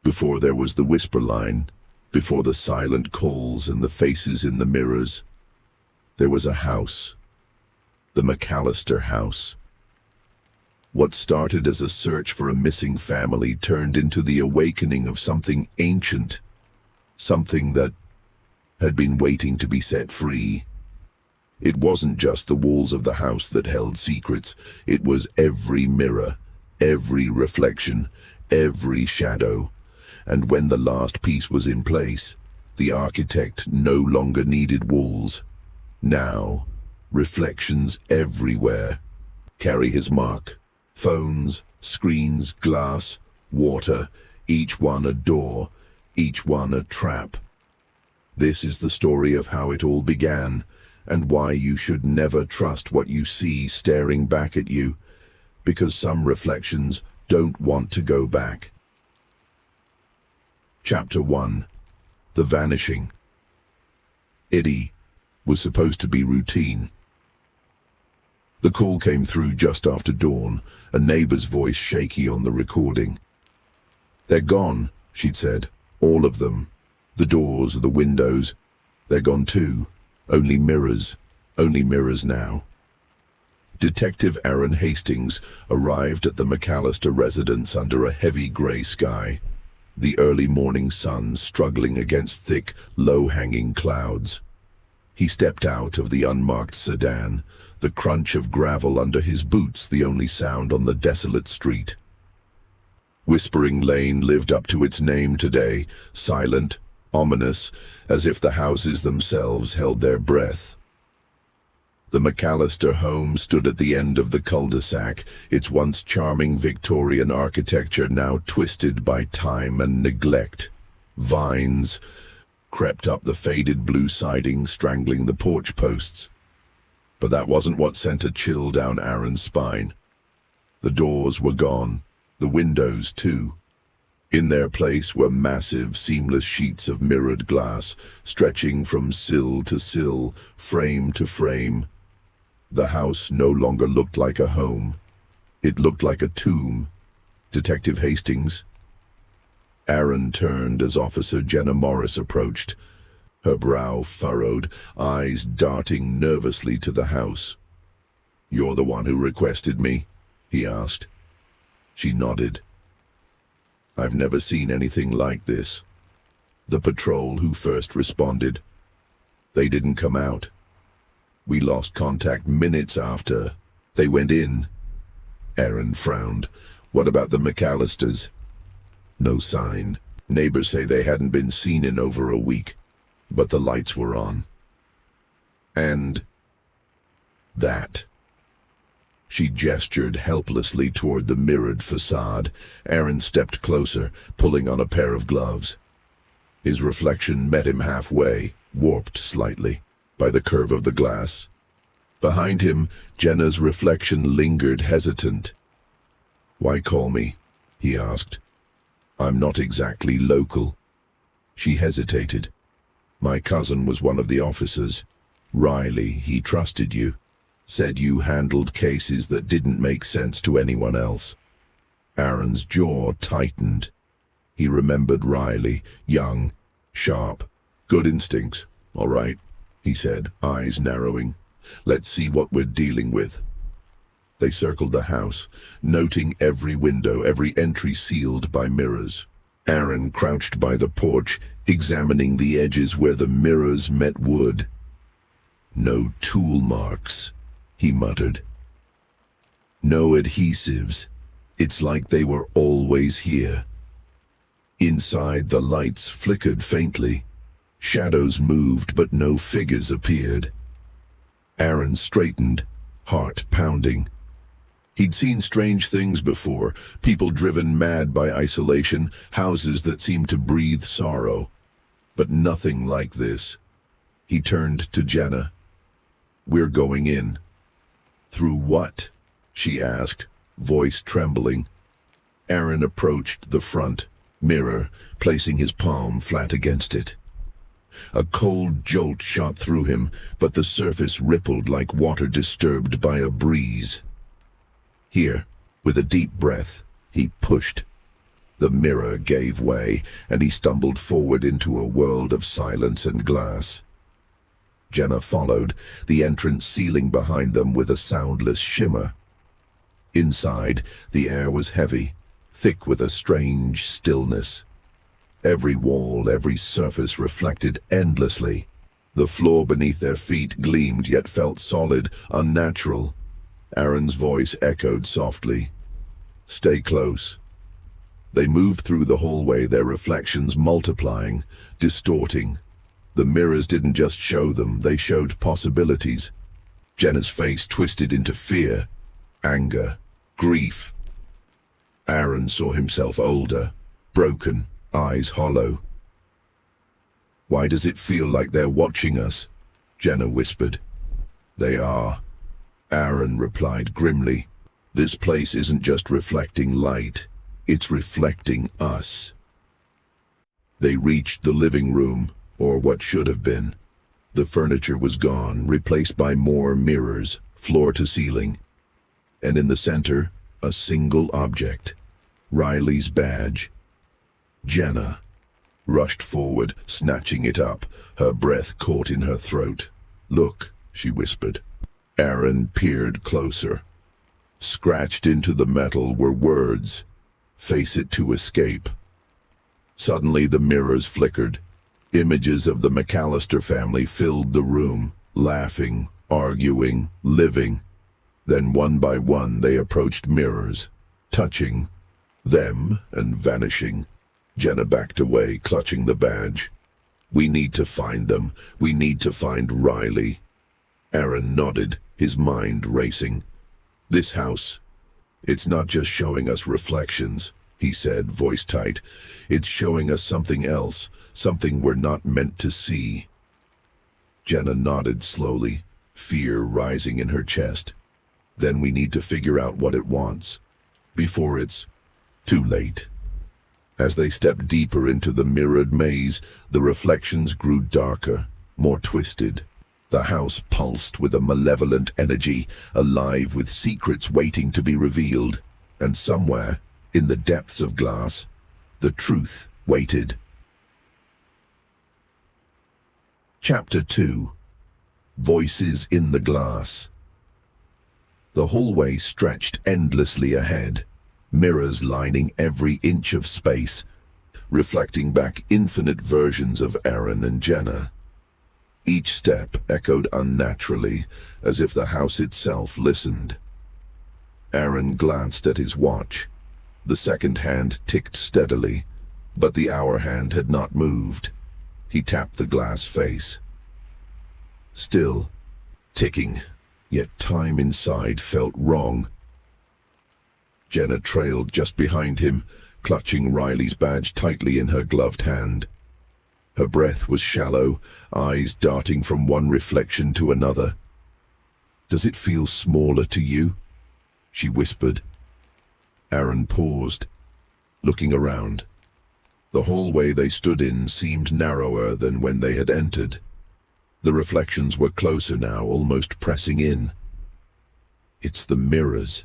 Before there was the whisper line, before the silent calls and the faces in the mirrors, there was a house, the McAllister House. What started as a search for a missing family turned into the awakening of something ancient, something that had been waiting to be set free. It wasn't just the walls of the house that held secrets, it was every mirror, every reflection, every shadow. And when the last piece was in place, the architect no longer needed walls. Now, reflections everywhere carry his mark. Phones, screens, glass, water, each one a door, each one a trap. This is the story of how it all began, and why you should never trust what you see staring back at you, because some reflections don't want to go back. Chapter 1. The Vanishing. Eddie was supposed to be routine. The call came through just after dawn, a neighbor's voice shaky on the recording. "They're gone," she'd said. "All of them. The doors, the windows. They're gone too. Only mirrors now." Detective Aaron Hastings arrived at the McAllister residence under a heavy gray sky, the early morning sun struggling against thick, low-hanging clouds. He stepped out of the unmarked sedan, the crunch of gravel under his boots the only sound on the desolate street. Whispering Lane lived up to its name today, silent, ominous, as if the houses themselves held their breath. The McAllister home stood at the end of the cul-de-sac, its once charming Victorian architecture now twisted by time and neglect. Vines crept up the faded blue siding, strangling the porch posts. But that wasn't what sent a chill down Aaron's spine. The doors were gone, the windows too. In their place were massive, seamless sheets of mirrored glass, stretching from sill to sill, frame to frame. The house no longer looked like a home. It looked like a tomb. "Detective Hastings?" Aaron turned as Officer Jenna Morris approached, her brow furrowed, eyes darting nervously to the house. "You're the one who requested me?" he asked. She nodded. "I've never seen anything like this." "The patrol who first responded. They didn't come out. We lost contact minutes after. They went in." Aaron frowned. "What about the McAllisters?" "No sign. Neighbors say they hadn't been seen in over a week, but the lights were on." "And that?" She gestured helplessly toward the mirrored facade. Aaron stepped closer, pulling on a pair of gloves. His reflection met him halfway, warped slightly by the curve of the glass. Behind him, Jenna's reflection lingered hesitant. "Why call me?" he asked. "I'm not exactly local." She hesitated. "My cousin was one of the officers. Riley, he trusted you. Said you handled cases that didn't make sense to anyone else." Aaron's jaw tightened. He remembered Riley, young, sharp, good instincts. "All right," he said, eyes narrowing. "Let's see what we're dealing with." They circled the house, noting every window, every entry sealed by mirrors. Aaron crouched by the porch, examining the edges where the mirrors met wood. "No tool marks," he muttered. "No adhesives. It's like they were always here." Inside, the lights flickered faintly. Shadows moved, but no figures appeared. Aaron straightened, heart pounding. He'd seen strange things before, people driven mad by isolation, houses that seemed to breathe sorrow. But nothing like this. He turned to Jenna. "We're going in." "Through what?" she asked, voice trembling. Aaron approached the front mirror, placing his palm flat against it. A cold jolt shot through him, but the surface rippled like water disturbed by a breeze. "Here," with a deep breath, he pushed. The mirror gave way, and he stumbled forward into a world of silence and glass. Jenna followed, the entrance sealing behind them with a soundless shimmer. Inside, the air was heavy, thick with a strange stillness. Every wall, every surface reflected endlessly. The floor beneath their feet gleamed yet felt solid, unnatural. Aaron's voice echoed softly. "Stay close." They moved through the hallway, their reflections multiplying, distorting. The mirrors didn't just show them, they showed possibilities. Jenna's face twisted into fear, anger, grief. Aaron saw himself older, broken, eyes hollow. "Why does it feel like they're watching us?" Jenna whispered. "They are," Aaron replied grimly. "This place isn't just reflecting light, it's reflecting us." They reached the living room, or what should have been. The furniture was gone, replaced by more mirrors, floor to ceiling. And in the center, a single object, Riley's badge. Jenna rushed forward, snatching it up, her breath caught in her throat. "Look," she whispered. Aaron peered closer. Scratched into the metal were words, "Face it to escape." Suddenly the mirrors flickered. Images of the McAllister family filled the room, laughing, arguing, living. Then one by one they approached mirrors, touching them and vanishing. Jenna backed away, clutching the badge. "We need to find them. We need to find Riley." Aaron nodded, his mind racing. "This house, it's not just showing us reflections," he said, voice tight. "It's showing us something else, something we're not meant to see." Jenna nodded slowly, fear rising in her chest. "Then we need to figure out what it wants, before it's too late." As they stepped deeper into the mirrored maze, the reflections grew darker, more twisted. The house pulsed with a malevolent energy, alive with secrets waiting to be revealed. And somewhere, in the depths of glass, the truth waited. Chapter 2. Voices in the Glass. The hallway stretched endlessly ahead, mirrors lining every inch of space, reflecting back infinite versions of Aaron and Jenna. Each step echoed unnaturally, as if the house itself listened. Aaron glanced at his watch. The second hand ticked steadily, but the hour hand had not moved. He tapped the glass face. Still ticking, yet time inside felt wrong. Jenna trailed just behind him, clutching Riley's badge tightly in her gloved hand. Her breath was shallow, eyes darting from one reflection to another. "Does it feel smaller to you?" she whispered. Aaron paused, looking around. The hallway they stood in seemed narrower than when they had entered. The reflections were closer now, almost pressing in. "It's the mirrors,"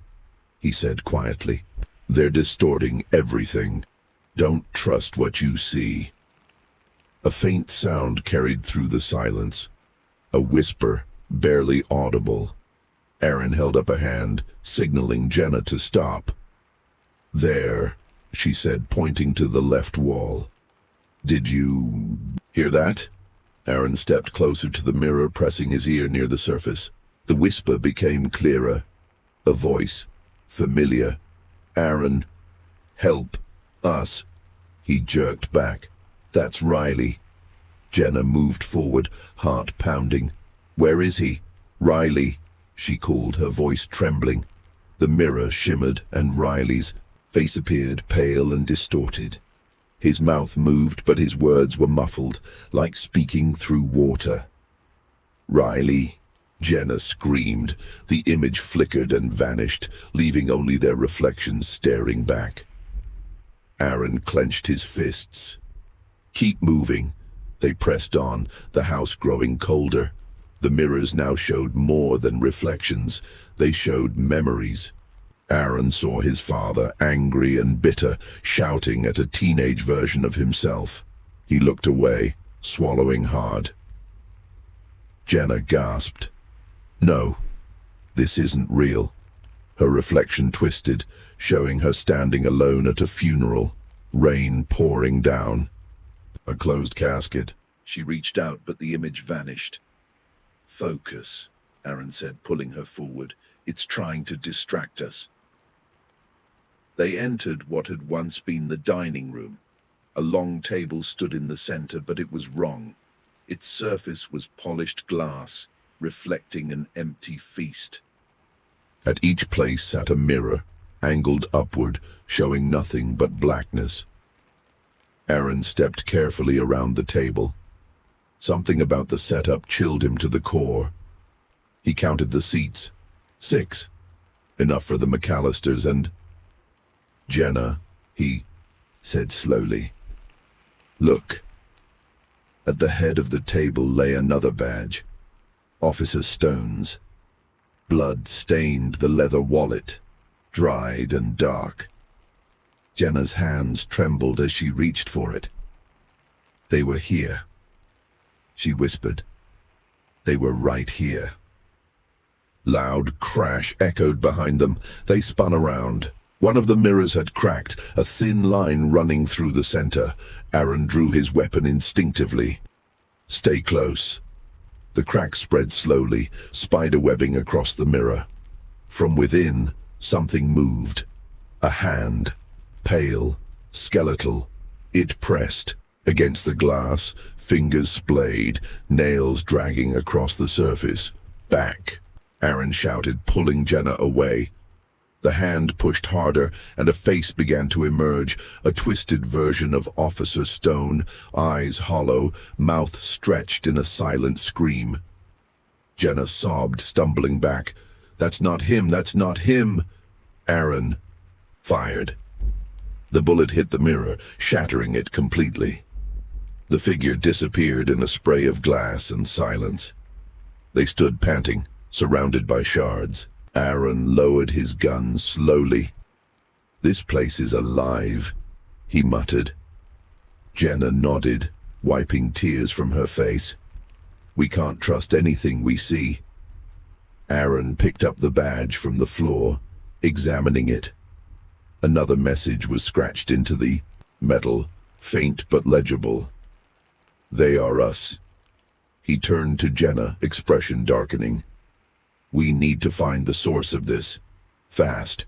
he said quietly. "They're distorting everything. Don't trust what you see." A faint sound carried through the silence, a whisper, barely audible. Aaron held up a hand, signaling Jenna to stop. "There," she said, pointing to the left wall. "Did you hear that?" Aaron stepped closer to the mirror, pressing his ear near the surface. The whisper became clearer, a voice, familiar. "Aaron, help us." He jerked back. "That's Riley." Jenna moved forward, heart pounding. "Where is he?" "Riley," she called, her voice trembling. The mirror shimmered, and Riley's face appeared pale and distorted. His mouth moved, but his words were muffled, like speaking through water. "Riley," Jenna screamed. The image flickered and vanished, leaving only their reflections staring back. Aaron clenched his fists. "Keep moving." They pressed on, the house growing colder. The mirrors now showed more than reflections. They showed memories. Aaron saw his father, angry and bitter, shouting at a teenage version of himself. He looked away, swallowing hard. Jenna gasped. No, this isn't real. Her reflection twisted, showing her standing alone at a funeral, rain pouring down. A closed casket. She reached out, but the image vanished. Focus, Aaron said, pulling her forward. It's trying to distract us. They entered what had once been the dining room. A long table stood in the center, but it was wrong. Its surface was polished glass, reflecting an empty feast. At each place sat a mirror, angled upward, showing nothing but blackness. Aaron stepped carefully around the table. Something about the setup chilled him to the core. He counted the seats. 6. Enough for the McAllisters and... Jenna, he said slowly. Look. At the head of the table lay another badge. Officer Stone's. Blood stained the leather wallet, dried and dark. Jenna's hands trembled as she reached for it. They were here. She whispered. They were right here. Loud crash echoed behind them. They spun around. One of the mirrors had cracked, a thin line running through the center. Aaron drew his weapon instinctively. Stay close. The crack spread slowly, spiderwebbing across the mirror. From within, something moved. A hand, pale, skeletal. It pressed against the glass, fingers splayed, nails dragging across the surface. Back, Aaron shouted, pulling Jenna away. The hand pushed harder, and a face began to emerge, a twisted version of Officer Stone, eyes hollow, mouth stretched in a silent scream. Jenna sobbed, stumbling back. That's not him, that's not him. Aaron fired. The bullet hit the mirror, shattering it completely. The figure disappeared in a spray of glass and silence. They stood panting, surrounded by shards. Aaron lowered his gun slowly. This place is alive, he muttered. Jenna nodded, wiping tears from her face. We can't trust anything we see. Aaron picked up the badge from the floor, examining it. Another message was scratched into the metal, faint but legible. They are us. He turned to Jenna, expression darkening. We need to find the source of this. Fast.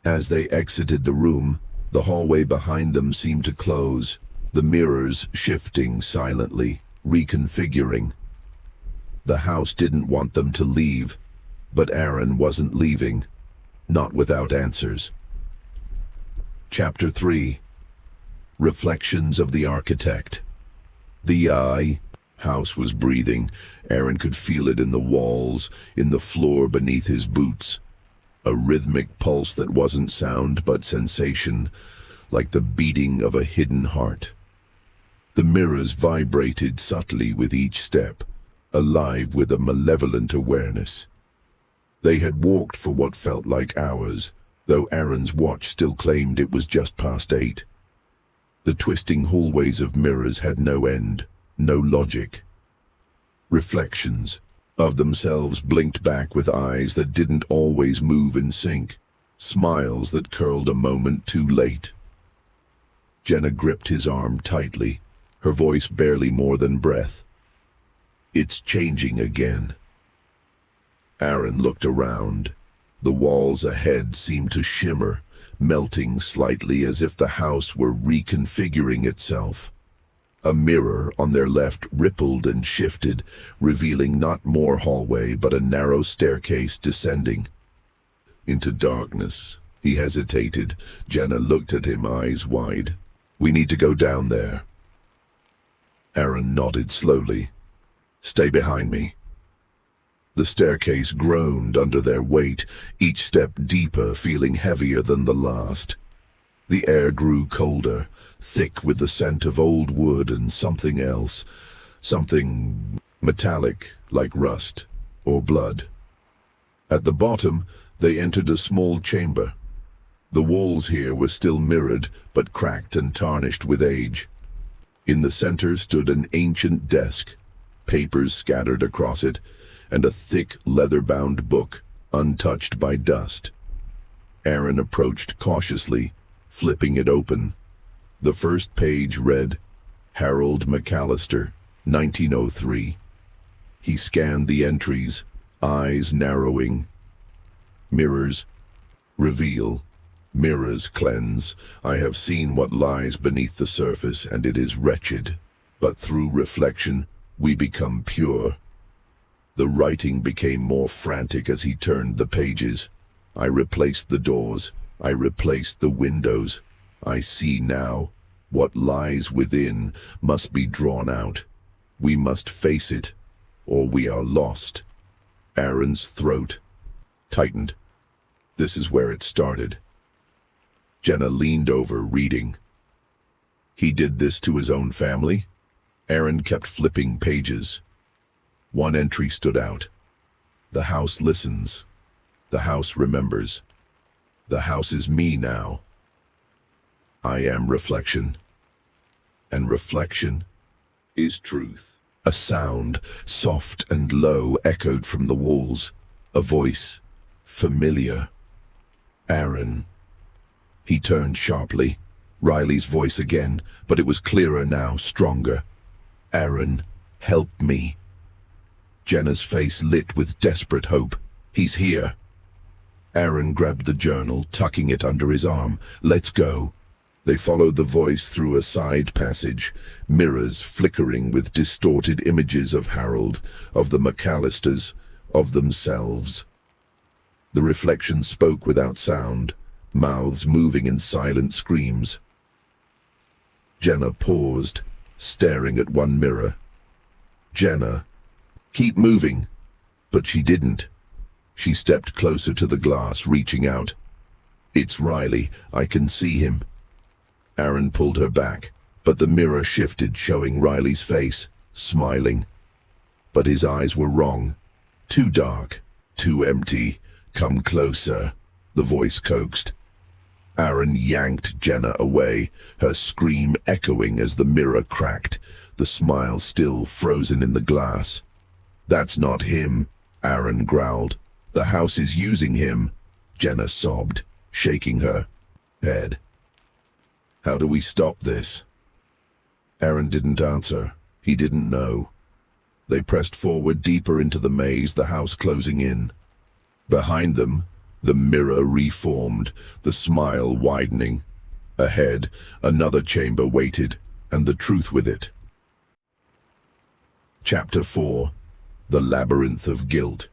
As they exited the room, the hallway behind them seemed to close, the mirrors shifting silently, reconfiguring. The house didn't want them to leave, but Aaron wasn't leaving, not without answers. Chapter 3. Reflections of the Architect. The house was breathing. Aaron could feel it in the walls, in the floor beneath his boots. A rhythmic pulse that wasn't sound but sensation, like the beating of a hidden heart. The mirrors vibrated subtly with each step, alive with a malevolent awareness. They had walked for what felt like hours, though Aaron's watch still claimed it was just past 8. The twisting hallways of mirrors had no end, no logic. Reflections of themselves blinked back with eyes that didn't always move in sync, smiles that curled a moment too late. Jenna gripped his arm tightly, her voice barely more than breath. It's changing again. Aaron looked around. The walls ahead seemed to shimmer, melting slightly as if the house were reconfiguring itself. A mirror on their left rippled and shifted, revealing not more hallway but a narrow staircase descending. Into darkness. He hesitated. Jenna looked at him, eyes wide. We need to go down there. Aaron nodded slowly. Stay behind me. The staircase groaned under their weight, each step deeper, feeling heavier than the last. The air grew colder, thick with the scent of old wood and something else, something metallic like rust or blood. At the bottom, They entered a small chamber. The walls here were still mirrored, but cracked and tarnished with age. In the center stood an ancient desk, papers scattered across it, and a thick, leather-bound book, untouched by dust. Aaron approached cautiously, flipping it open. The first page read, Harold McAllister, 1903. He scanned the entries, eyes narrowing. Mirrors reveal. Mirrors cleanse. I have seen what lies beneath the surface, and it is wretched. But through reflection, we become pure. The writing became more frantic as he turned the pages. I replaced the doors. I replaced the windows. I see now. What lies within must be drawn out. We must face it, or we are lost. Aaron's throat tightened. This is where it started. Jenna leaned over, reading. He did this to his own family? Aaron kept flipping pages. One entry stood out. The house listens. The house remembers. The house is me now. I am reflection. And reflection is truth. A sound, soft and low, echoed from the walls. A voice, familiar. Aaron. He turned sharply. Riley's voice again, but it was clearer now, stronger. Aaron, help me. Jenna's face lit with desperate hope. He's here. Aaron grabbed the journal, tucking it under his arm. Let's go. They followed the voice through a side passage, mirrors flickering with distorted images of Harold, of the McAllisters, of themselves. The reflection spoke without sound, mouths moving in silent screams. Jenna paused, staring at one mirror. Jenna, keep moving. But she didn't. She stepped closer to the glass, reaching out. It's Riley. I can see him. Aaron pulled her back, but the mirror shifted, showing Riley's face, smiling. But his eyes were wrong. Too dark, too empty. Come closer, the voice coaxed. Aaron yanked Jenna away, her scream echoing as the mirror cracked, the smile still frozen in the glass. That's not him, Aaron growled. The house is using him. Jenna sobbed, shaking her head. How do we stop this? Aaron didn't answer. He didn't know. They pressed forward deeper into the maze, the house closing in. Behind them, the mirror reformed, the smile widening. Ahead, another chamber waited, and the truth with it. Chapter 4. The Labyrinth of Guilt.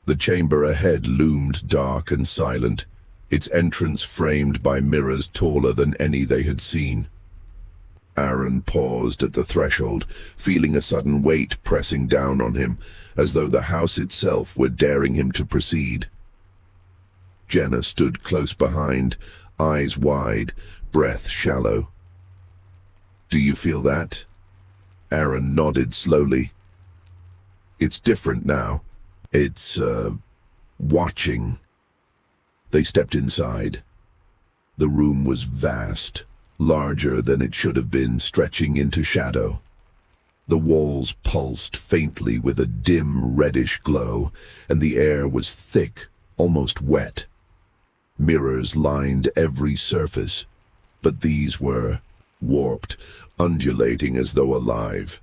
The chamber ahead loomed dark and silent, its entrance framed by mirrors taller than any they had seen. Aaron paused at the threshold, feeling a sudden weight pressing down on him, as though the house itself were daring him to proceed. Jenna stood close behind, eyes wide, breath shallow. Do you feel that? Aaron nodded slowly. It's different now. It's, watching. They stepped inside. The room was vast, larger than it should have been, stretching into shadow. The walls pulsed faintly with a dim reddish glow, and the air was thick, almost wet. Mirrors lined every surface, but these were warped, undulating as though alive.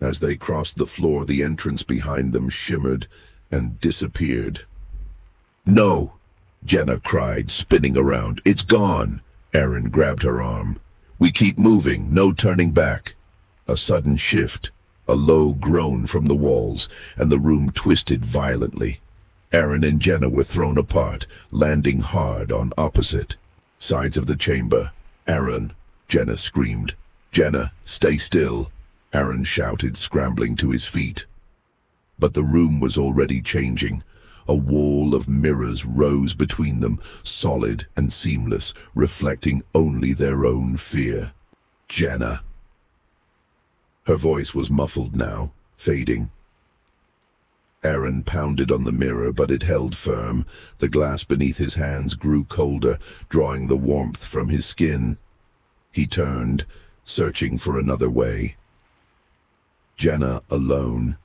As they crossed the floor, the entrance behind them shimmered and disappeared. No! Jenna cried, spinning around. It's gone! Aaron grabbed her arm. We keep moving, no turning back. A sudden shift, a low groan from the walls, and the room twisted violently. Aaron and Jenna were thrown apart, landing hard on opposite sides of the chamber. Aaron, Jenna screamed. Jenna, stay still, Aaron shouted, scrambling to his feet. But the room was already changing. A wall of mirrors rose between them, solid and seamless, reflecting only their own fear. Jenna. Her voice was muffled now, fading. Aaron pounded on the mirror, but it held firm. The glass beneath his hands grew colder, drawing the warmth from his skin. He turned, searching for another way. Jenna alone.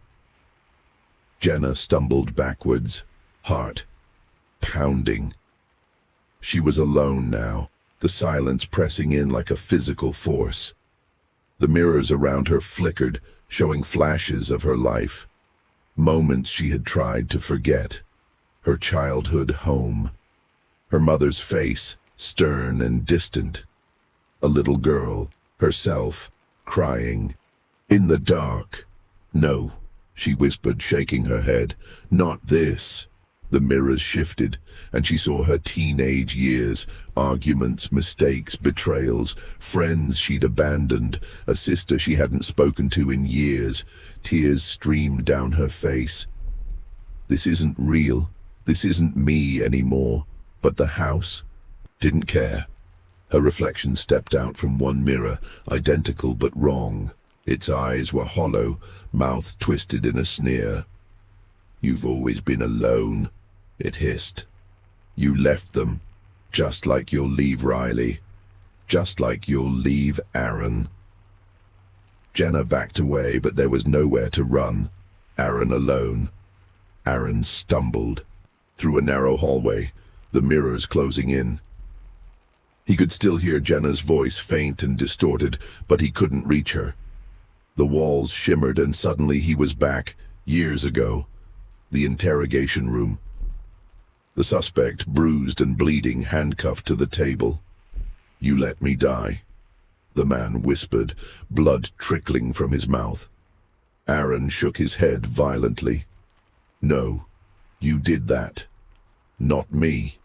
Jenna stumbled backwards, heart pounding. She was alone now, the silence pressing in like a physical force. The mirrors around her flickered, showing flashes of her life. Moments she had tried to forget. Her childhood home. Her mother's face, stern and distant. A little girl, herself, crying. In the dark. No, she whispered, shaking her head. Not this. The mirrors shifted, and she saw her teenage years, arguments, mistakes, betrayals, friends she'd abandoned, a sister she hadn't spoken to in years. Tears streamed down her face. This isn't real. This isn't me anymore. But the house didn't care. Her reflection stepped out from one mirror, identical but wrong. Its eyes were hollow, mouth twisted in a sneer. "You've always been alone," it hissed. "You left them, just like you'll leave Riley, just like you'll leave Aaron." Jenna backed away, but there was nowhere to run. Aaron alone. Aaron stumbled through a narrow hallway, the mirrors closing in. He could still hear Jenna's voice, faint and distorted, but he couldn't reach her. The walls shimmered, and suddenly he was back, years ago. The interrogation room. The suspect, bruised and bleeding, handcuffed to the table. "You let me die," the man whispered, blood trickling from his mouth. Aaron shook his head violently. "No, you did that. Not me."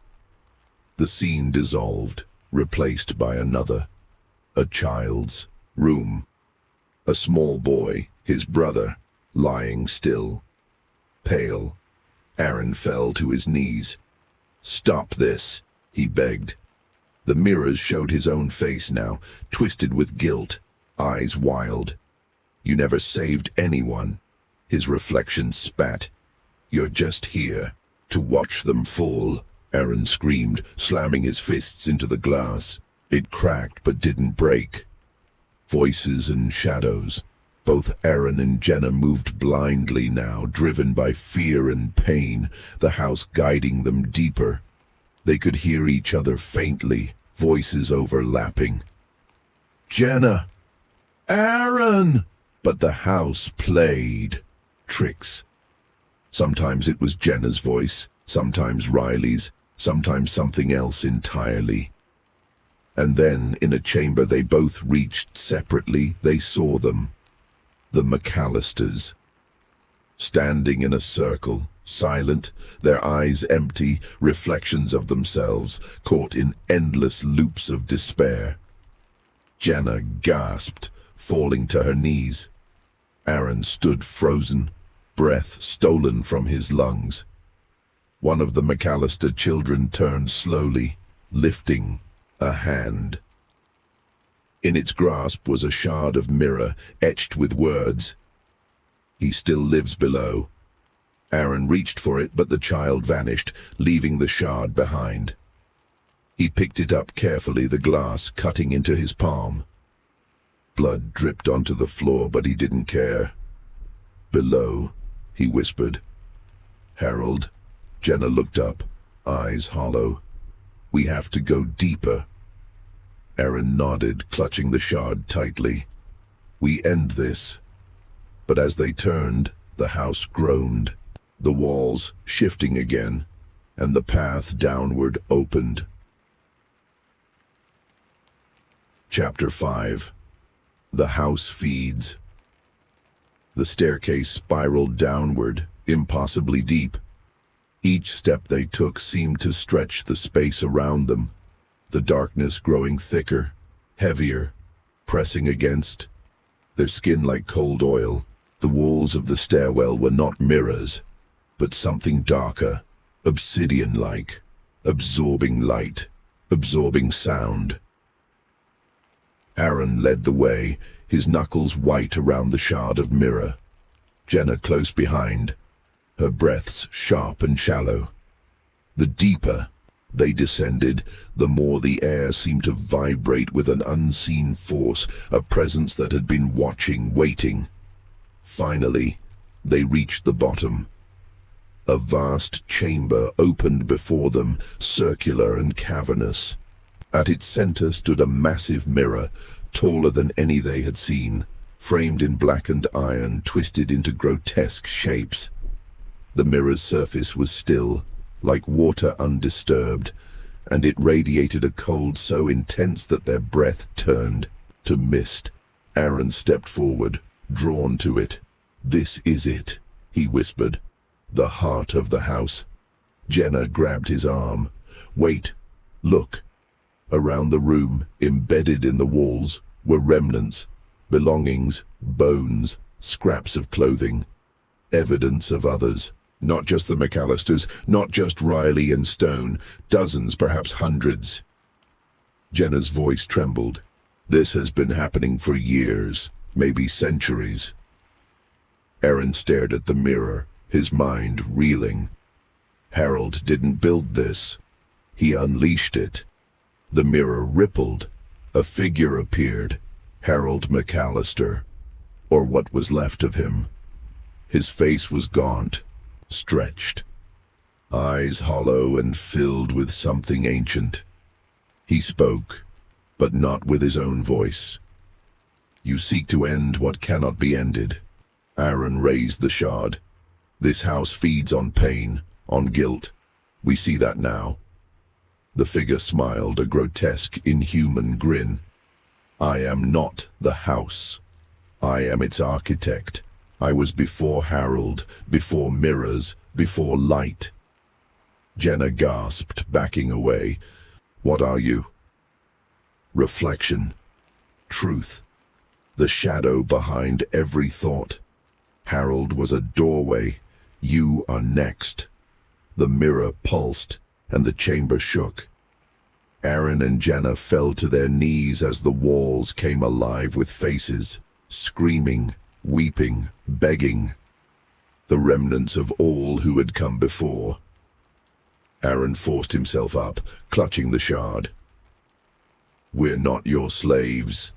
The scene dissolved, replaced by another. A child's room. A small boy, his brother, lying still. Pale. Aaron fell to his knees. "Stop this," he begged. The mirrors showed his own face now, twisted with guilt, eyes wild. "You never saved anyone," his reflection spat. "You're just here to watch them fall," Aaron screamed, slamming his fists into the glass. It cracked but didn't break. Voices and shadows. Both Aaron and Jenna moved blindly now, driven by fear and pain, the house guiding them deeper. They could hear each other faintly, voices overlapping. "Jenna! Aaron!" But the house played tricks. Sometimes it was Jenna's voice, sometimes Riley's, sometimes something else entirely. And then, in a chamber they both reached separately, they saw them. The McAllisters. Standing in a circle, silent, their eyes empty, reflections of themselves, caught in endless loops of despair. Jenna gasped, falling to her knees. Aaron stood frozen, breath stolen from his lungs. One of the McAllister children turned slowly, lifting a hand. In its grasp was a shard of mirror, etched with words. "He still lives below." Aaron reached for it, but the child vanished, leaving the shard behind. He picked it up carefully, the glass cutting into his palm. Blood dripped onto the floor, but he didn't care. "Below," he whispered. "Harold." Jenna looked up, eyes hollow. "We have to go deeper." Aaron nodded, clutching the shard tightly. "We end this." But as they turned, the house groaned, the walls shifting again, and the path downward opened. Chapter 5. The house feeds. The staircase spiraled downward, impossibly deep. Each step they took seemed to stretch the space around them, the darkness growing thicker, heavier, pressing against their skin like cold oil. The walls of the stairwell were not mirrors, but something darker, obsidian-like, absorbing light, absorbing sound. Aaron led the way, his knuckles white around the shard of mirror. Jenna close behind. her breaths sharp and shallow. The deeper they descended, the more the air seemed to vibrate with an unseen force, a presence that had been watching, waiting. Finally, they reached the bottom. A vast chamber opened before them, circular and cavernous. At its center stood a massive mirror, taller than any they had seen, framed in blackened iron, twisted into grotesque shapes. The mirror's surface was still, like water undisturbed, and it radiated a cold so intense that their breath turned to mist. Aaron stepped forward, drawn to it. "This is it," he whispered. "The heart of the house." Jenna grabbed his arm. "Wait, look." Around the room, embedded in the walls, were remnants, belongings, bones, scraps of clothing, evidence of others. Not just the McAllisters, not just Riley and Stone, dozens, perhaps hundreds. Jenna's voice trembled. "This has been happening for years, maybe centuries." Aaron stared at the mirror, his mind reeling. Harold didn't build this. He unleashed it. The mirror rippled. A figure appeared. Harold McAllister, or what was left of him. His face was gaunt, stretched, eyes hollow and filled with something ancient. He spoke, but not with his own voice. "You seek to end what cannot be ended." Aaron raised the shard. "This house feeds on pain, on guilt. We see that now." The figure smiled, a grotesque, inhuman grin. "I am not the house. I am its architect. I was before Harold, before mirrors, before light." Jenna gasped, backing away. "What are you?" "Reflection. Truth. The shadow behind every thought. Harold was a doorway. You are next." The mirror pulsed, and the chamber shook. Aaron and Jenna fell to their knees as the walls came alive with faces, screaming, weeping, begging. The remnants of all who had come before. Aaron forced himself up, clutching the shard. "We're not your slaves."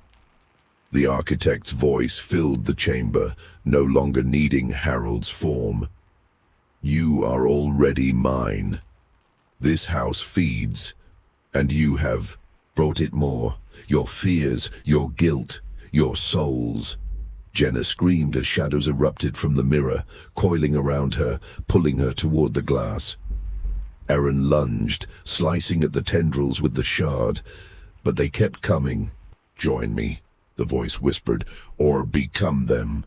The architect's voice filled the chamber, no longer needing Harold's form. "You are already mine. This house feeds, and you have brought it more. Your fears, your guilt, your souls." Jenna screamed as shadows erupted from the mirror, coiling around her, pulling her toward the glass. Aaron lunged, slicing at the tendrils with the shard, but they kept coming. "Join me," the voice whispered, "or become them."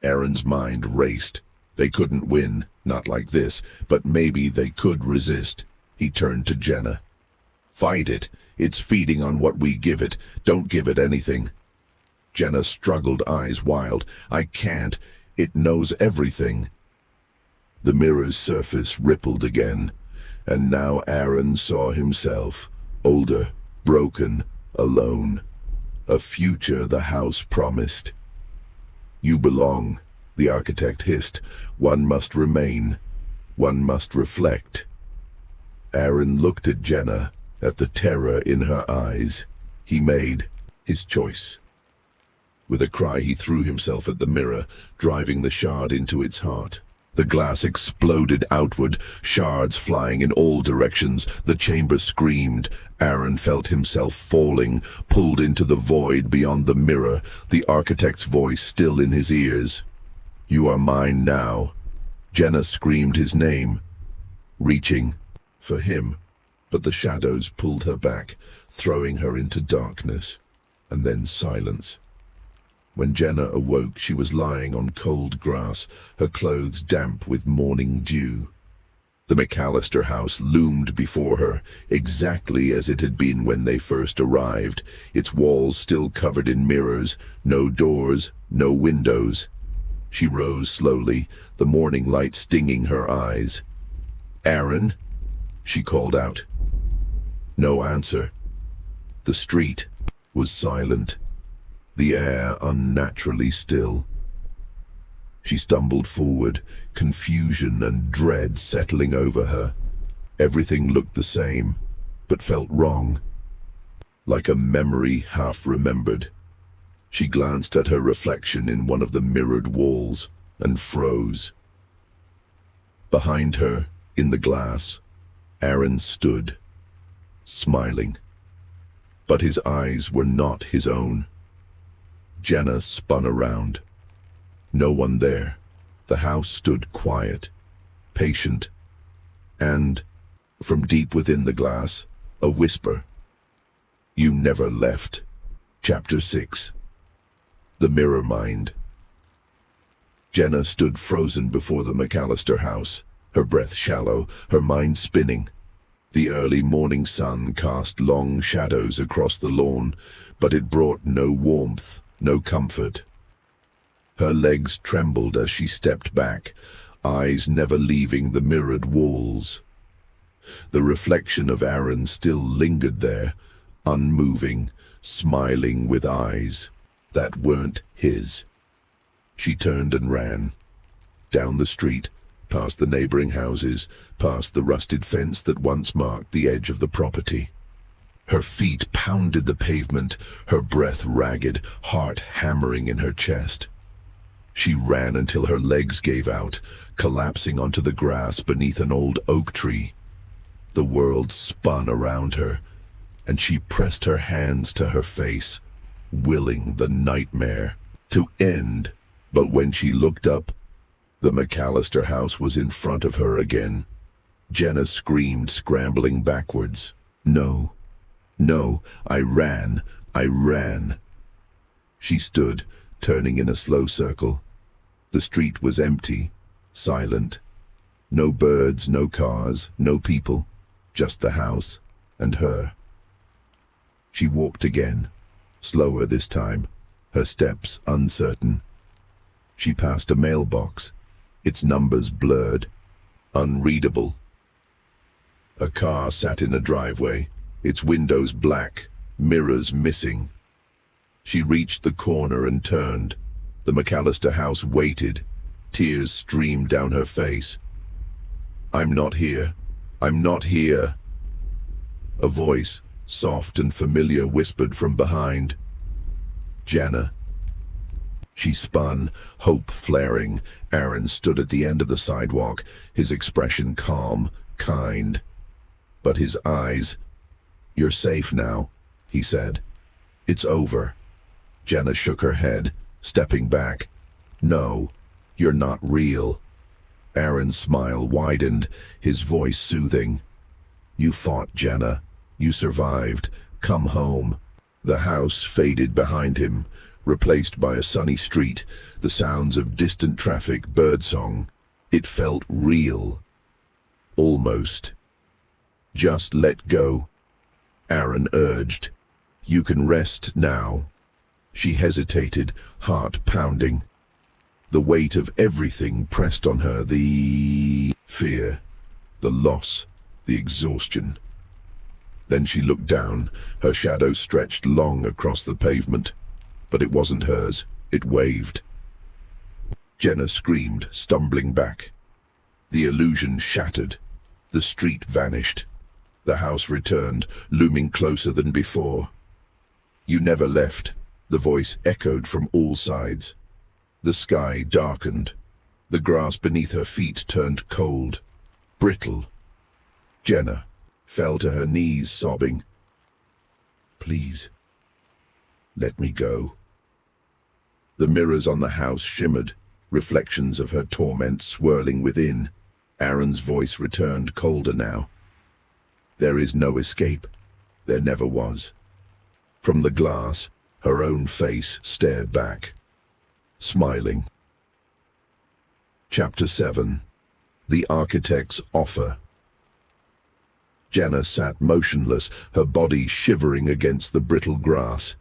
Aaron's mind raced. They couldn't win, not like this, but maybe they could resist. He turned to Jenna. "Fight it. It's feeding on what we give it. Don't give it anything." Jenna struggled, eyes wild. "I can't. It knows everything." The mirror's surface rippled again, and now Aaron saw himself, older, broken, alone. A future the house promised. "You belong," the architect hissed. "One must remain. One must reflect." Aaron looked at Jenna, at the terror in her eyes. He made his choice. With a cry, he threw himself at the mirror, driving the shard into its heart. The glass exploded outward, shards flying in all directions. The chamber screamed. Aaron felt himself falling, pulled into the void beyond the mirror, the architect's voice still in his ears. "You are mine now." Jenna screamed his name, reaching for him, but the shadows pulled her back, throwing her into darkness, and then silence. When Jenna awoke, she was lying on cold grass, her clothes damp with morning dew. The McAllister house loomed before her, exactly as it had been when they first arrived, its walls still covered in mirrors, no doors, no windows. She rose slowly, the morning light stinging her eyes. "Aaron?" she called out. No answer. The street was silent, the air unnaturally still. She stumbled forward, confusion and dread settling over her. Everything looked the same, but felt wrong, like a memory half remembered. She glanced at her reflection in one of the mirrored walls and froze. Behind her, in the glass, Aaron stood, smiling. But his eyes were not his own. Jenna spun around. No one there. The house stood quiet, patient, and, from deep within the glass, a whisper. You never left. Chapter 6. The Mirror Mind. Jenna stood frozen before the McAllister house, her breath shallow, her mind spinning. The early morning sun cast long shadows across the lawn, but it brought no warmth, no comfort. Her legs trembled as she stepped back, eyes never leaving the mirrored walls. The reflection of Aaron still lingered there, unmoving, smiling with eyes that weren't his. She turned and ran. Down the street, past the neighboring houses, past the rusted fence that once marked the edge of the property. Her feet pounded the pavement, her breath ragged, heart hammering in her chest. She ran until her legs gave out, collapsing onto the grass beneath an old oak tree. The world spun around her, and she pressed her hands to her face, willing the nightmare to end. But when she looked up, the McAllister house was in front of her again. Jenna screamed, scrambling backwards. No, no, I ran. She stood, turning in a slow circle. The street was empty, silent. No birds, no cars, no people, just the house and her. She walked again, slower this time, her steps uncertain. She passed a mailbox, its numbers blurred, unreadable. A car sat in a driveway, its windows black, mirrors missing. She reached the corner and turned. The McAllister house waited. Tears streamed down her face. I'm not here. I'm not here. A voice, soft and familiar, whispered from behind. Jenna. She spun, hope flaring. Aaron stood at the end of the sidewalk, his expression calm, kind. But his eyes... You're safe now, he said. It's over. Jenna shook her head, stepping back. No, you're not real. Aaron's smile widened, his voice soothing. You fought, Jenna. You survived. Come home. The house faded behind him, replaced by a sunny street, the sounds of distant traffic, birdsong. It felt real. Almost. Just let go, Aaron urged. You can rest now. She hesitated, heart pounding. The weight of everything pressed on her, the fear, the loss, the exhaustion. Then she looked down, her shadow stretched long across the pavement. But it wasn't hers, it waved. Jenna screamed, stumbling back. The illusion shattered. The street vanished. The house returned, looming closer than before. You never left, the voice echoed from all sides. The sky darkened. The grass beneath her feet turned cold, brittle. Jenna fell to her knees, sobbing. Please, let me go. The mirrors on the house shimmered, reflections of her torment swirling within. Aaron's voice returned, colder now. There is no escape. There never was. From the glass, her own face stared back, smiling. Chapter 7. The Architect's Offer. Jenna sat motionless, her body shivering against the brittle grass.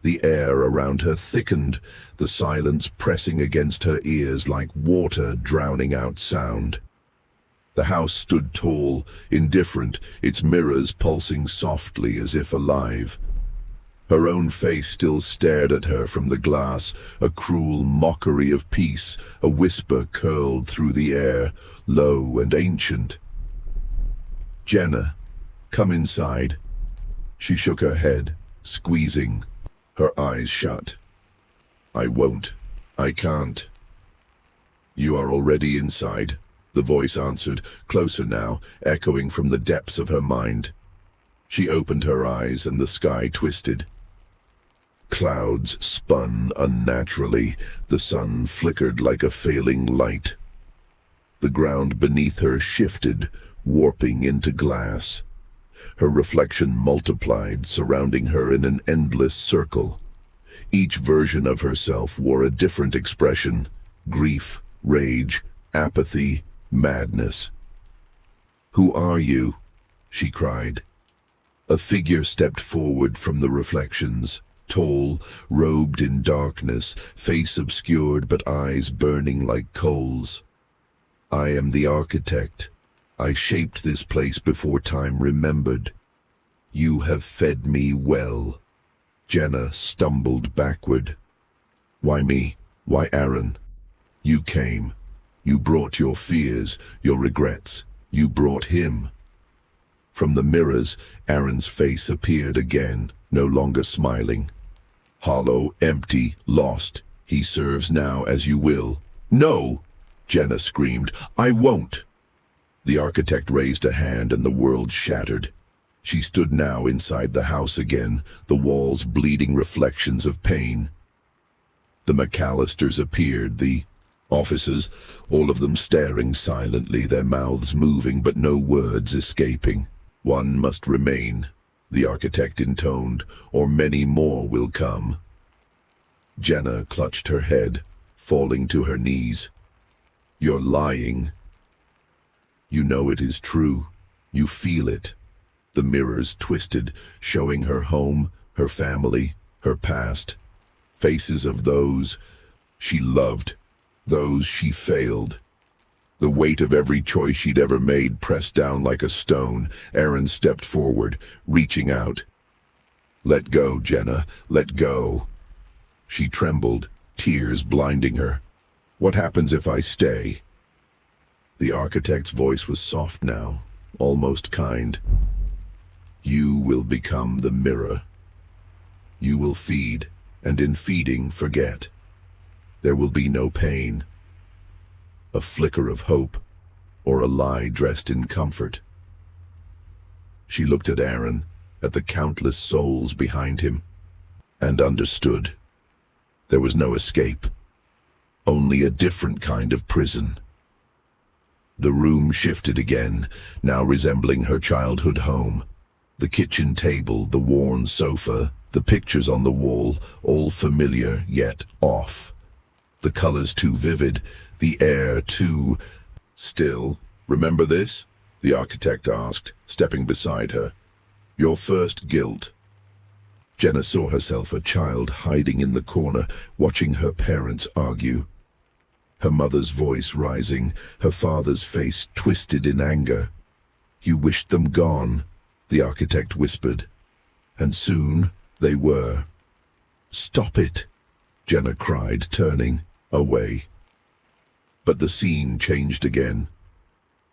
The air around her thickened, the silence pressing against her ears like water drowning out sound. The house stood tall, indifferent, its mirrors pulsing softly as if alive. Her own face still stared at her from the glass, a cruel mockery of peace. A whisper curled through the air, low and ancient. "Jenna, come inside." She shook her head, squeezing, her eyes shut. "I won't. I can't." "You are already inside," the voice answered, closer now, echoing from the depths of her mind. She opened her eyes and the sky twisted. Clouds spun unnaturally, the sun flickered like a failing light. The ground beneath her shifted, warping into glass. Her reflection multiplied, surrounding her in an endless circle. Each version of herself wore a different expression: grief, rage, apathy, madness. "Who are you?" she cried. A figure stepped forward from the reflections, tall, robed in darkness, face obscured but eyes burning like coals. "I am the architect. I shaped this place before time remembered. You have fed me well." Jenna stumbled backward. "Why me? Why Aaron? You came. You brought your fears, your regrets. You brought him." From the mirrors, Aaron's face appeared again, no longer smiling. Hollow, empty, lost. "He serves now as you will." "No!" Jenna screamed. "I won't!" The architect raised a hand and the world shattered. She stood now inside the house again, the walls bleeding reflections of pain. The McAllisters appeared, the officers, all of them staring silently, their mouths moving but no words escaping. "One must remain," the architect intoned, "or many more will come." Jenna clutched her head, falling to her knees. "You're lying." "You know it is true. You feel it." The mirrors twisted, showing her home, her family, her past. Faces of those she loved, those she failed. The weight of every choice she'd ever made pressed down like a stone. Aaron stepped forward, reaching out. "Let go, Jenna, let go." She trembled, tears blinding her. "What happens if I stay?" The architect's voice was soft now, almost kind. "You will become the mirror. You will feed, and in feeding forget. There will be no pain. A flicker of hope, or a lie dressed in comfort." She looked at Aaron, at the countless souls behind him, and understood. There was no escape, only a different kind of prison. The room shifted again, now resembling her childhood home. The kitchen table, the worn sofa, the pictures on the wall, all familiar yet off. The colors too vivid, the air too still. "Remember this?" the architect asked, stepping beside her. "Your first guilt." Jenna saw herself a child hiding in the corner, watching her parents argue. Her mother's voice rising, her father's face twisted in anger. "You wished them gone," the architect whispered. And soon they were. "Stop it!" Jenna cried, turning away. But the scene changed again.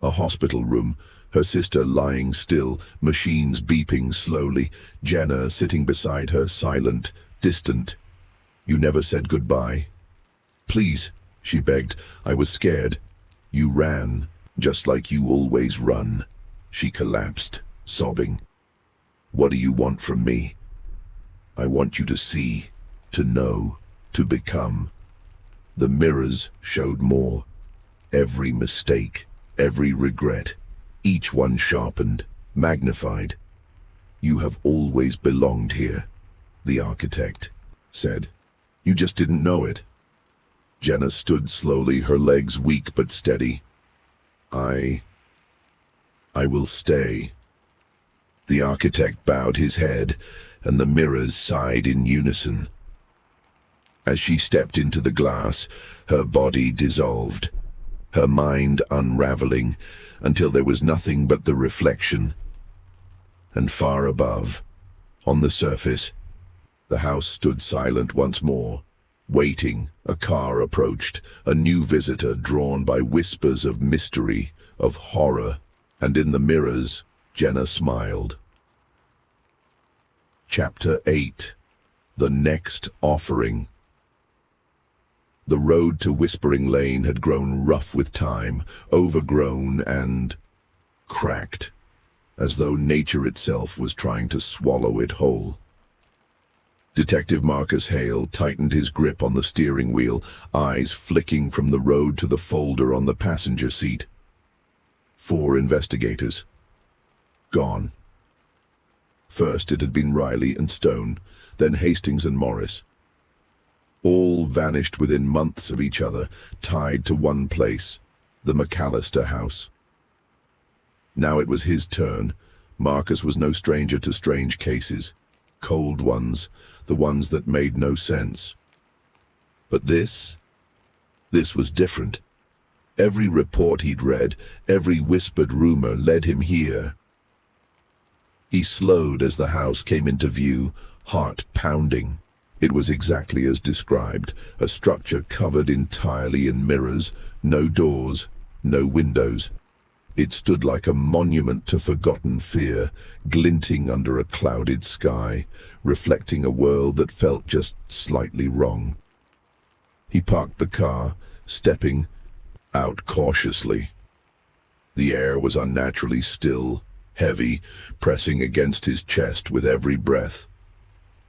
A hospital room, her sister lying still, machines beeping slowly, Jenna sitting beside her, silent, distant. "You never said goodbye." "Please," she begged. "I was scared." "You ran, just like you always run." She collapsed, sobbing. "What do you want from me?" "I want you to see, to know, to become." The mirrors showed more. Every mistake, every regret, each one sharpened, magnified. "You have always belonged here," the architect said. "You just didn't know it." Jenna stood slowly, her legs weak but steady. I will stay." The architect bowed his head, and the mirrors sighed in unison. As she stepped into the glass, her body dissolved, her mind unraveling, until there was nothing but the reflection. And far above, on the surface, The house stood silent once more. Waiting, a car approached, a new visitor drawn by whispers of mystery, of horror, and in the mirrors, Jenna smiled. Chapter 8. The Next Offering. The road to Whispering Lane had grown rough with time, overgrown and cracked, as though nature itself was trying to swallow it whole. Detective Marcus Hale tightened his grip on the steering wheel, eyes flicking from the road to the folder on the passenger seat. 4 investigators. Gone. First it had been Riley and Stone, then Hastings and Morris. All vanished within months of each other, tied to one place, the McAllister House. Now it was his turn. Marcus was no stranger to strange cases. Cold ones, the ones that made no sense. But this was different. Every report he'd read, every whispered rumor led him here. He slowed as the house came into view, heart pounding. It was exactly as described, a structure covered entirely in mirrors, no doors, no windows. It stood like a monument to forgotten fear, glinting under a clouded sky, reflecting a world that felt just slightly wrong. He parked the car, stepping out cautiously. The air was unnaturally still, heavy, pressing against his chest with every breath.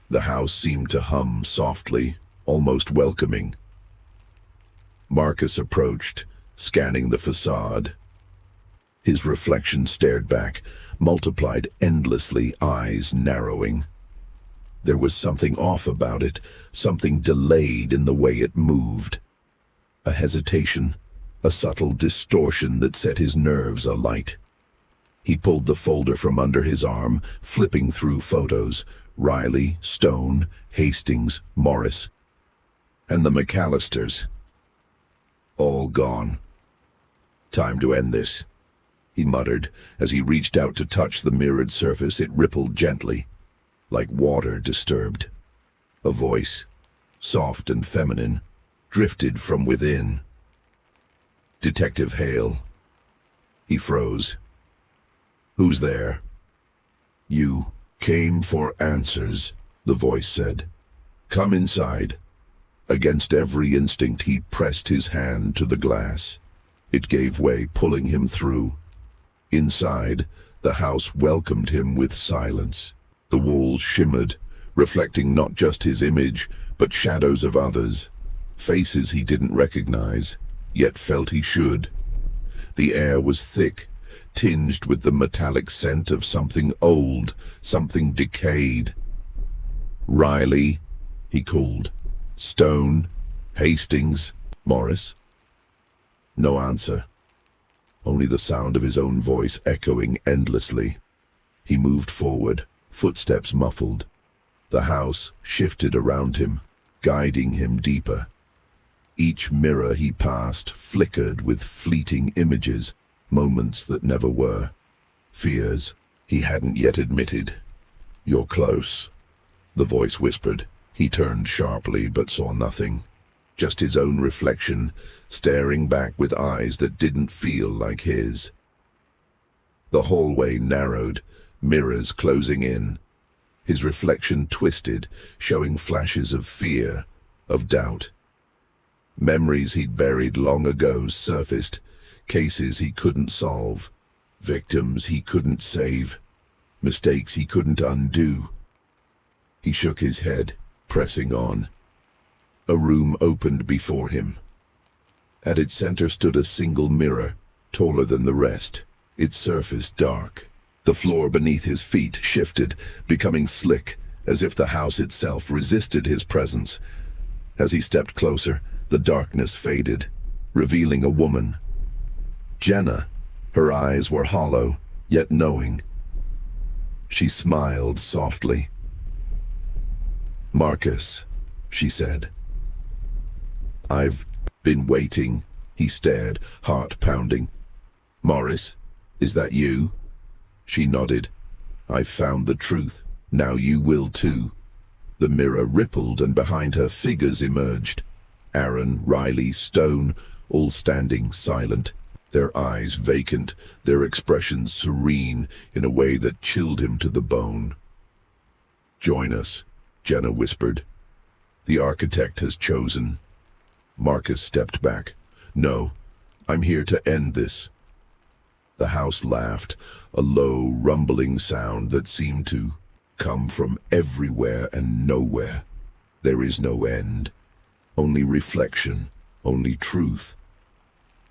The house seemed to hum softly, almost welcoming. Marcus approached, scanning the facade. His reflection stared back, multiplied endlessly, eyes narrowing. There was something off about it, something delayed in the way it moved. A hesitation, a subtle distortion that set his nerves alight. He pulled the folder from under his arm, flipping through photos. Riley, Stone, Hastings, Morris, and the McAllisters. All gone. Time to end this, he muttered. As he reached out to touch the mirrored surface, it rippled gently, like water disturbed. A voice, soft and feminine, drifted from within. Detective Hale. He froze. Who's there? You came for answers, the voice said. Come inside. Against every instinct, he pressed his hand to the glass. It gave way, pulling him through. Inside, the house welcomed him with silence. The walls shimmered, reflecting not just his image, but shadows of others, faces he didn't recognize, yet felt he should. The air was thick, tinged with the metallic scent of something old, something decayed. Riley, he called. Stone, Hastings, Morris. No answer. Only the sound of his own voice echoing endlessly. He moved forward, footsteps muffled. The house shifted around him, guiding him deeper. Each mirror he passed flickered with fleeting images, moments that never were. Fears he hadn't yet admitted. You're close, the voice whispered. He turned sharply but saw nothing. Just his own reflection, staring back with eyes that didn't feel like his. The hallway narrowed, mirrors closing in. His reflection twisted, showing flashes of fear, of doubt. Memories he'd buried long ago surfaced, cases he couldn't solve, victims he couldn't save, mistakes he couldn't undo. He shook his head, pressing on. A room opened before him. At its center stood a single mirror, taller than the rest, its surface dark. The floor beneath his feet shifted, becoming slick, as if the house itself resisted his presence. As he stepped closer, the darkness faded, revealing a woman. Jenna. Her eyes were hollow, yet knowing. She smiled softly. Marcus, she said. I've been waiting, he stared, heart pounding. Morris, is that you? She nodded. I've found the truth. Now you will too. The mirror rippled, and behind her figures emerged. Aaron, Riley, Stone, all standing silent, their eyes vacant, their expressions serene in a way that chilled him to the bone. "Join us," Jenna whispered. "The architect has chosen." Marcus stepped back. "No, I'm here to end this." The house laughed, a low, rumbling sound that seemed to come from everywhere and nowhere. There is no end, only reflection, only truth.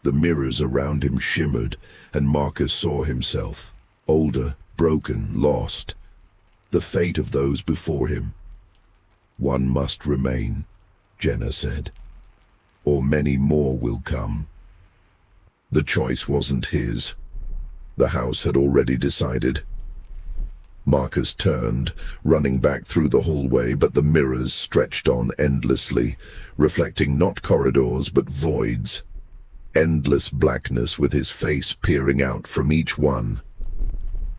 The mirrors around him shimmered, and Marcus saw himself, older, broken, lost. The fate of those before him. "One must remain," Jenna said, "or many more will come." The choice wasn't his. The house had already decided. Marcus turned, running back through the hallway, but the mirrors stretched on endlessly, reflecting not corridors but voids. Endless blackness with his face peering out from each one.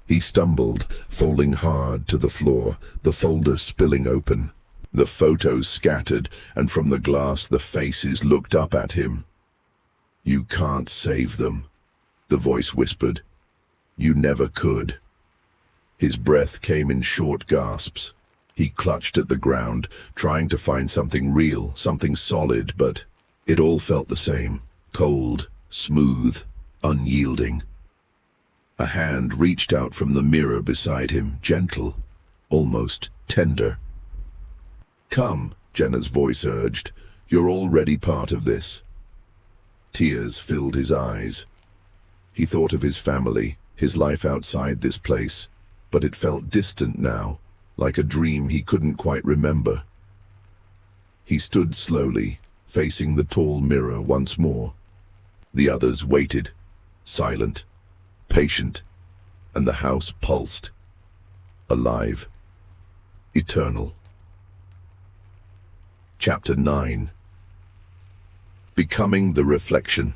He stumbled, falling hard to the floor, the folder spilling open. The photos scattered, and from the glass the faces looked up at him. "You can't save them," the voice whispered. "You never could." His breath came in short gasps. He clutched at the ground, trying to find something real, something solid, but it all felt the same. Cold, smooth, unyielding. A hand reached out from the mirror beside him, gentle, almost tender. "Come," Jenna's voice urged. "You're already part of this." Tears filled his eyes. He thought of his family, his life outside this place, but it felt distant now, like a dream he couldn't quite remember. He stood slowly, facing the tall mirror once more. The others waited, silent, patient, and the house pulsed. Alive. Eternal. Chapter 9. Becoming the reflection.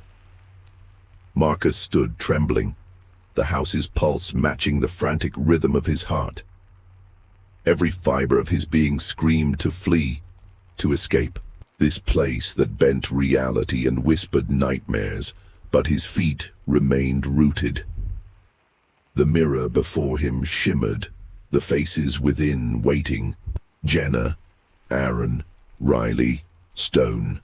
Marcus stood trembling, the house's pulse matching the frantic rhythm of his heart. Every fiber of his being screamed to flee, to escape. This place that bent reality and whispered nightmares, but his feet remained rooted. The mirror before him shimmered, the faces within waiting. Jenna, Aaron, Riley, Stone.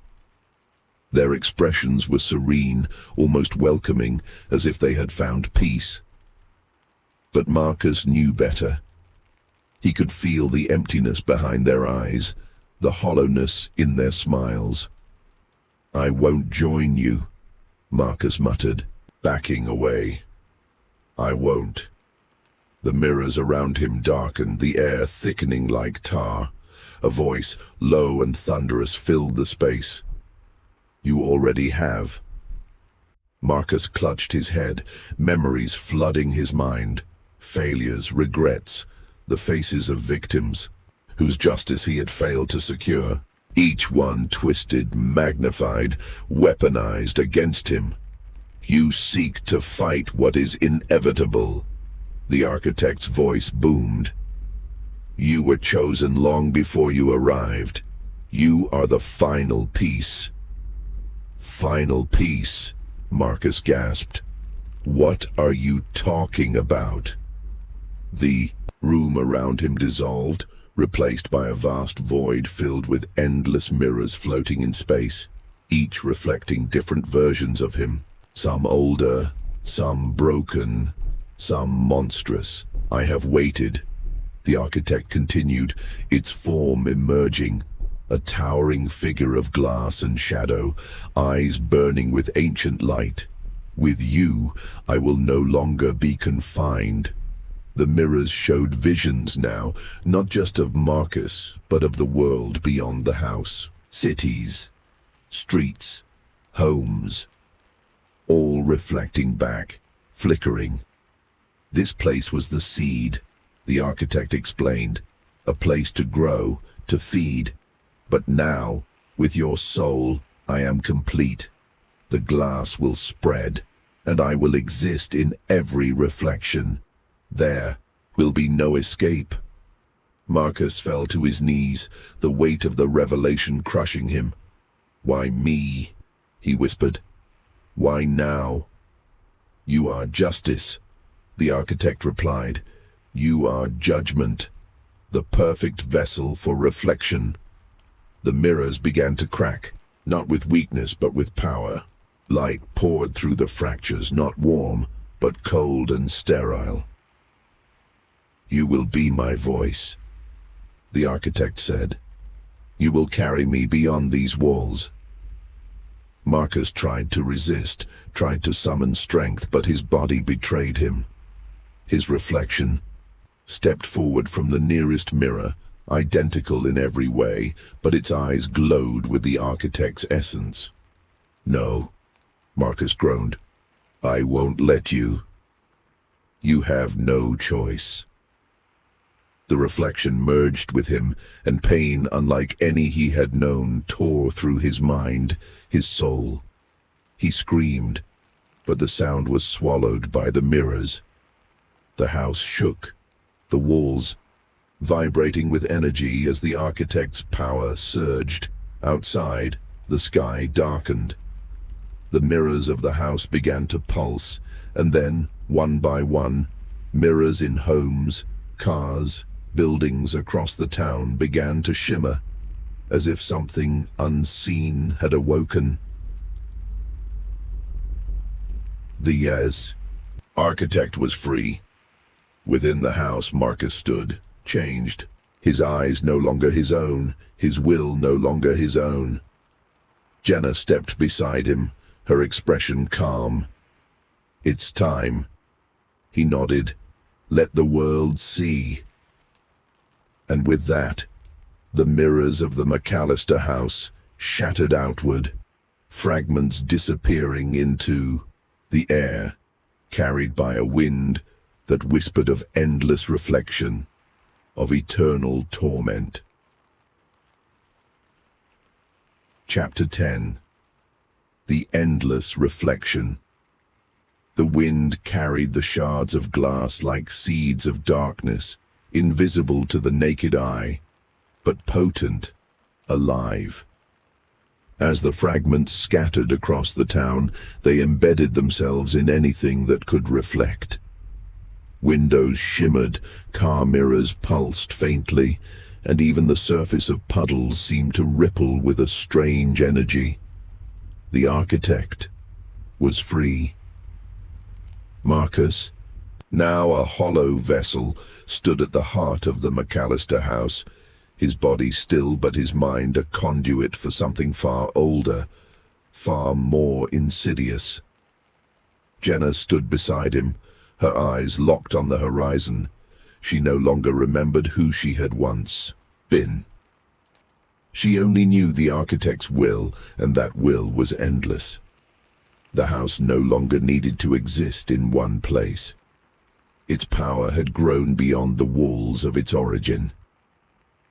Their expressions were serene, almost welcoming, as if they had found peace. But Marcus knew better. He could feel the emptiness behind their eyes, the hollowness in their smiles. "I won't join you," Marcus muttered, backing away. "I won't." The mirrors around him darkened, the air thickening like tar. A voice, low and thunderous, filled the space. "You already have." Marcus clutched his head, memories flooding his mind. Failures, regrets, the faces of victims, whose justice he had failed to secure. Each one twisted, magnified, weaponized against him. "You seek to fight what is inevitable," the architect's voice boomed. "You were chosen long before you arrived. You are the final piece." "Final piece," Marcus gasped. "What are you talking about?" The room around him dissolved, replaced by a vast void filled with endless mirrors floating in space, each reflecting different versions of him. Some older, some broken, some monstrous. "I have waited," the architect continued, its form emerging, a towering figure of glass and shadow, eyes burning with ancient light. "With you, I will no longer be confined." The mirrors showed visions now, not just of Marcus, but of the world beyond the house. Cities, streets, homes, all reflecting back, flickering. This place was the seed, the architect explained, a place to grow, to feed. "But now, with your soul, I am complete. The glass will spread, and I will exist in every reflection. There will be no escape." Marcus fell to his knees, the weight of the revelation crushing him. "Why me?" he whispered. "Why now?" "You are justice," the architect replied. "You are judgment, the perfect vessel for reflection." The mirrors began to crack, not with weakness but with power. Light poured through the fractures, not warm, but cold and sterile. "You will be my voice," the architect said. "You will carry me beyond these walls." Marcus tried to resist, tried to summon strength, but his body betrayed him. His reflection stepped forward from the nearest mirror, identical in every way, but its eyes glowed with the architect's essence. "No," Marcus groaned. "I won't let you. You have no choice." The reflection merged with him, and pain unlike any he had known tore through his mind, his soul. He screamed, but the sound was swallowed by the mirrors. The house shook, the walls vibrating with energy as the architect's power surged. Outside, the sky darkened. The mirrors of the house began to pulse, and then, one by one, mirrors in homes, cars, buildings across the town began to shimmer, as if something unseen had awoken. The architect was free. Within the house, Marcus stood, changed. His eyes no longer his own, his will no longer his own. Jenna stepped beside him, her expression calm. "It's time." He nodded. "Let the world see." And with that, the mirrors of the McAllister House shattered outward, fragments disappearing into the air, carried by a wind that whispered of endless reflection, of eternal torment. Chapter 10. The Endless Reflection. The wind carried the shards of glass like seeds of darkness, invisible to the naked eye, but potent, alive. As the fragments scattered across the town, they embedded themselves in anything that could reflect. Windows shimmered, car mirrors pulsed faintly, and even the surface of puddles seemed to ripple with a strange energy. The architect was free. Marcus, now a hollow vessel, stood at the heart of the McAllister House, his body still but his mind a conduit for something far older, far more insidious. Jenna stood beside him, her eyes locked on the horizon. She no longer remembered who she had once been. She only knew the architect's will, and that will was endless. The house no longer needed to exist in one place. Its power had grown beyond the walls of its origin.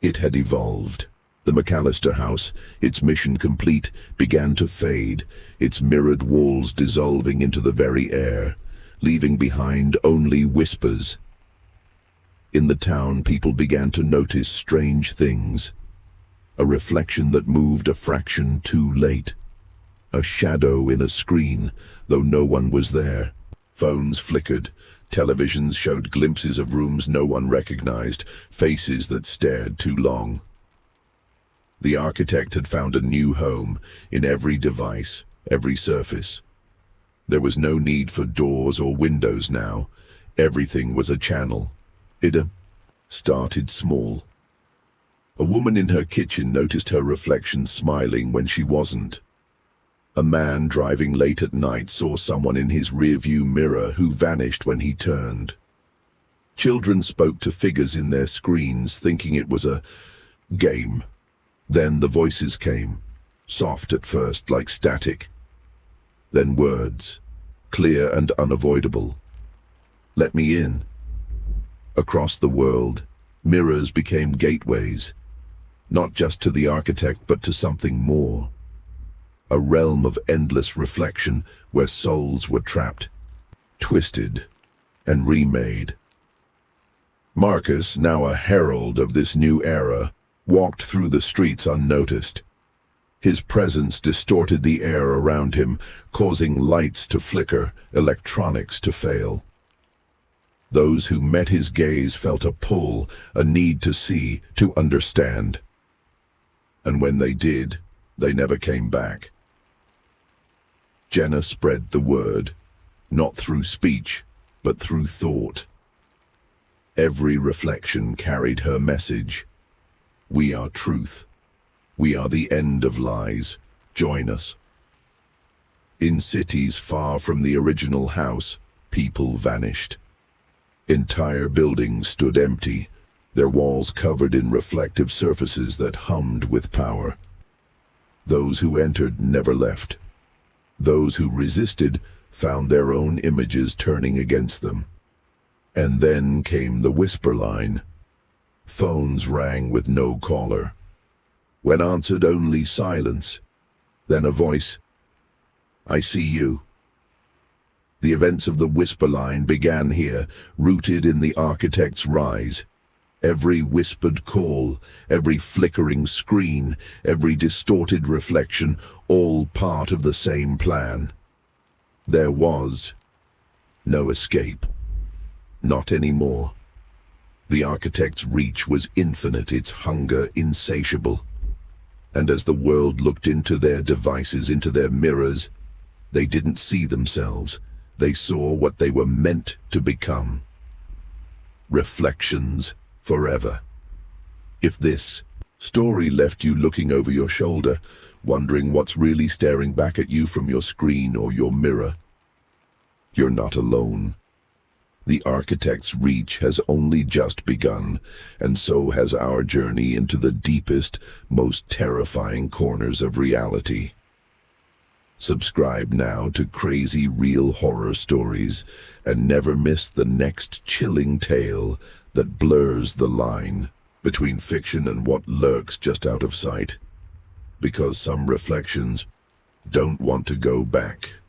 It had evolved. The McAllister House, its mission complete, began to fade, its mirrored walls dissolving into the very air, leaving behind only whispers. In the town, people began to notice strange things. A reflection that moved a fraction too late. A shadow in a screen, though no one was there. Phones flickered. Televisions showed glimpses of rooms no one recognized, faces that stared too long. The architect had found a new home in every device, every surface. There was no need for doors or windows now. Everything was a channel. It started small. A woman in her kitchen noticed her reflection smiling when she wasn't. A man driving late at night saw someone in his rearview mirror who vanished when he turned. Children spoke to figures in their screens, thinking it was a game. Then the voices came, soft at first, like static. Then words, clear and unavoidable. "Let me in." Across the world, mirrors became gateways, not just to the architect but to something more. A realm of endless reflection where souls were trapped, twisted, and remade. Marcus, now a herald of this new era, walked through the streets unnoticed. His presence distorted the air around him, causing lights to flicker, electronics to fail. Those who met his gaze felt a pull, a need to see, to understand. And when they did, they never came back. Jenna spread the word, not through speech, but through thought. Every reflection carried her message. We are truth. We are the end of lies. Join us. In cities far from the original house, people vanished. Entire buildings stood empty, their walls covered in reflective surfaces that hummed with power. Those who entered never left. Those who resisted found their own images turning against them. And then came the whisper line. Phones rang with no caller. When answered, only silence. Then a voice. I see you. The events of the whisper line began here, rooted in the architect's rise. Every whispered call, every flickering screen, every distorted reflection, all part of the same plan. There was no escape. Not anymore. The architect's reach was infinite, its hunger insatiable. And as the world looked into their devices, into their mirrors, they didn't see themselves. They saw what they were meant to become. Reflections forever. If this story left you looking over your shoulder, wondering what's really staring back at you from your screen or your mirror, you're not alone. The architect's reach has only just begun, and so has our journey into the deepest, most terrifying corners of reality. Subscribe now to Crazy Real Horror Stories and never miss the next chilling tale that blurs the line between fiction and what lurks just out of sight. Because some reflections don't want to go back.